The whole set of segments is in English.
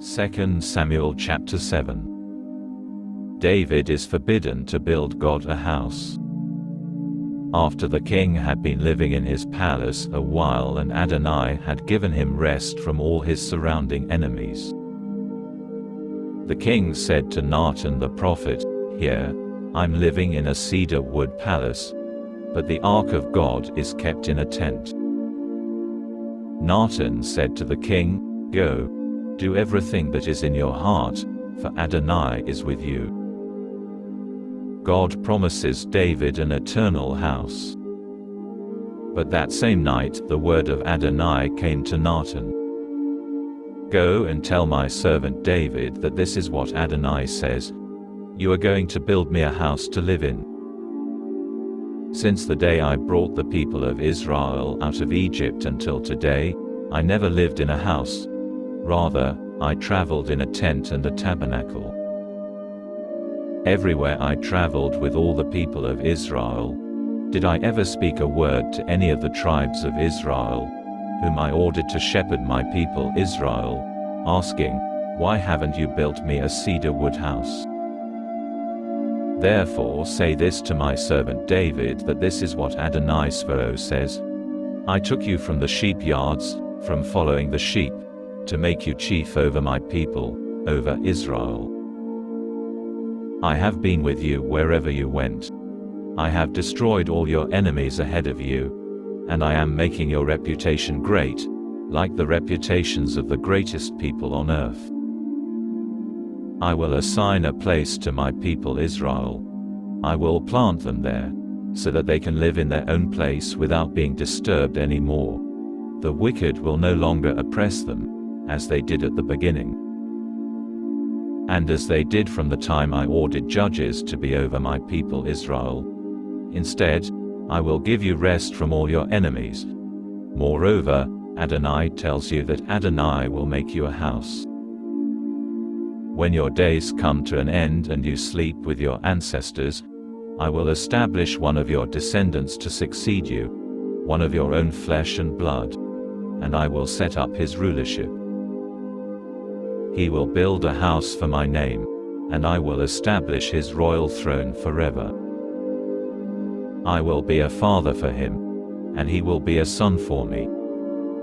2 Samuel chapter 7. David is forbidden to build God a house. After the king had been living in his palace a while and Adonai had given him rest from all his surrounding enemies, the king said to Nathan the prophet, "Here, I'm living in a cedar wood palace, but the ark of God is kept in a tent." Nathan said to the king, "Go, do everything that is in your heart, for Adonai is with you." God promises David an eternal house. But that same night the word of Adonai came to Nathan. "Go and tell my servant David that this is what Adonai says, you are going to build me a house to live in. Since the day I brought the people of Israel out of Egypt until today, I never lived in a house. Rather, I traveled in a tent and a tabernacle. Everywhere I traveled with all the people of Israel, did I ever speak a word to any of the tribes of Israel, whom I ordered to shepherd my people Israel, asking, 'Why haven't you built me a cedar wood house?' Therefore say this to my servant David, that this is what Adonai Sphero says, I took you from the sheep yards, from following the sheep, to make you chief over my people, over Israel. I have been with you wherever you went. I have destroyed all your enemies ahead of you, and I am making your reputation great, like the reputations of the greatest people on earth. I will assign a place to my people Israel. I will plant them there, so that they can live in their own place without being disturbed anymore. The wicked will no longer oppress them, as they did at the beginning, and as they did from the time I ordered judges to be over my people Israel. Instead, I will give you rest from all your enemies. Moreover, Adonai tells you that Adonai will make you a house. When your days come to an end and you sleep with your ancestors, I will establish one of your descendants to succeed you, one of your own flesh and blood, and I will set up his rulership. He will build a house for my name, and I will establish his royal throne forever. I will be a father for him, and he will be a son for me.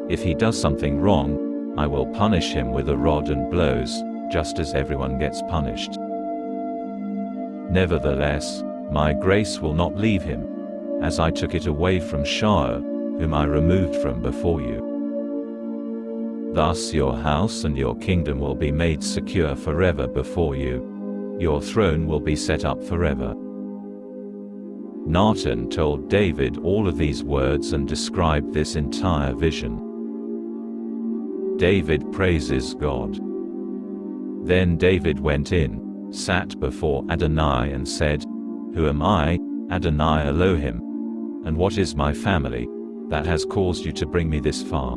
If he does something wrong, I will punish him with a rod and blows, just as everyone gets punished. Nevertheless, my grace will not leave him, as I took it away from Shaul, whom I removed from before you. Thus your house and your kingdom will be made secure forever before you. Your throne will be set up forever." Nathan told David all of these words and described this entire vision. David praises God. Then David went in, sat before Adonai and said, "Who am I, Adonai Elohim? And what is my family, that has caused you to bring me this far?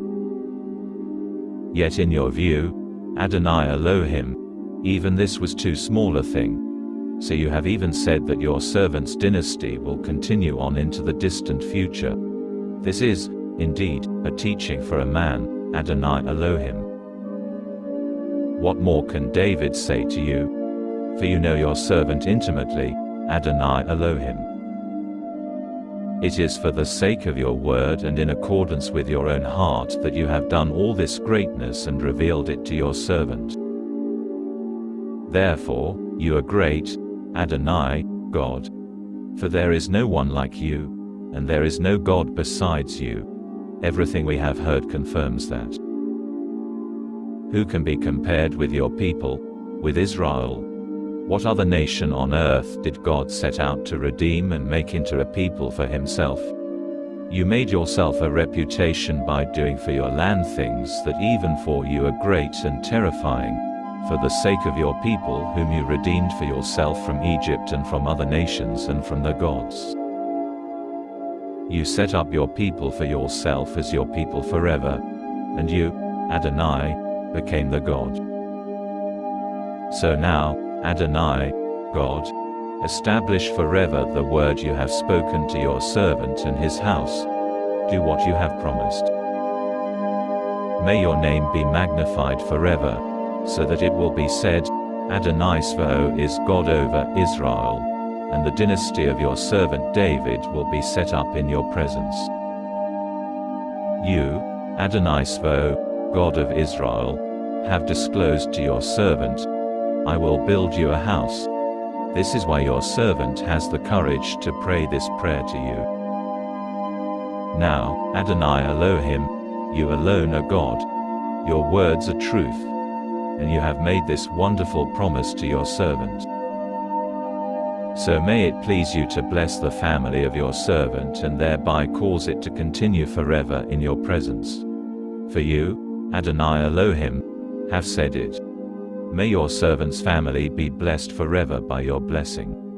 Yet in your view, Adonai Elohim, even this was too small a thing. So you have even said that your servant's dynasty will continue on into the distant future. This is, indeed, a teaching for a man, Adonai Elohim. What more can David say to you? For you know your servant intimately, Adonai Elohim. It is for the sake of your word and in accordance with your own heart that you have done all this greatness and revealed it to your servant. Therefore, you are great, Adonai, God. For there is no one like you, and there is no God besides you. Everything we have heard confirms that. Who can be compared with your people, with Israel? What other nation on earth did God set out to redeem and make into a people for himself? You made yourself a reputation by doing for your land things that even for you are great and terrifying, for the sake of your people whom you redeemed for yourself from Egypt and from other nations and from the gods. You set up your people for yourself as your people forever, and you, Adonai, became the God. So now, Adonai, God, establish forever the word you have spoken to your servant and his house. Do what you have promised. May your name be magnified forever, so that it will be said, Adonai Svo is God over Israel, and the dynasty of your servant David will be set up in your presence. You, Adonai Svo, God of Israel, have disclosed to your servant, I will build you a house. This is why your servant has the courage to pray this prayer to you. Now, Adonai Elohim, you alone are God. Your words are truth, and you have made this wonderful promise to your servant. So may it please you to bless the family of your servant and thereby cause it to continue forever in your presence. For you, Adonai Elohim, have said it. May your servant's family be blessed forever by your blessing.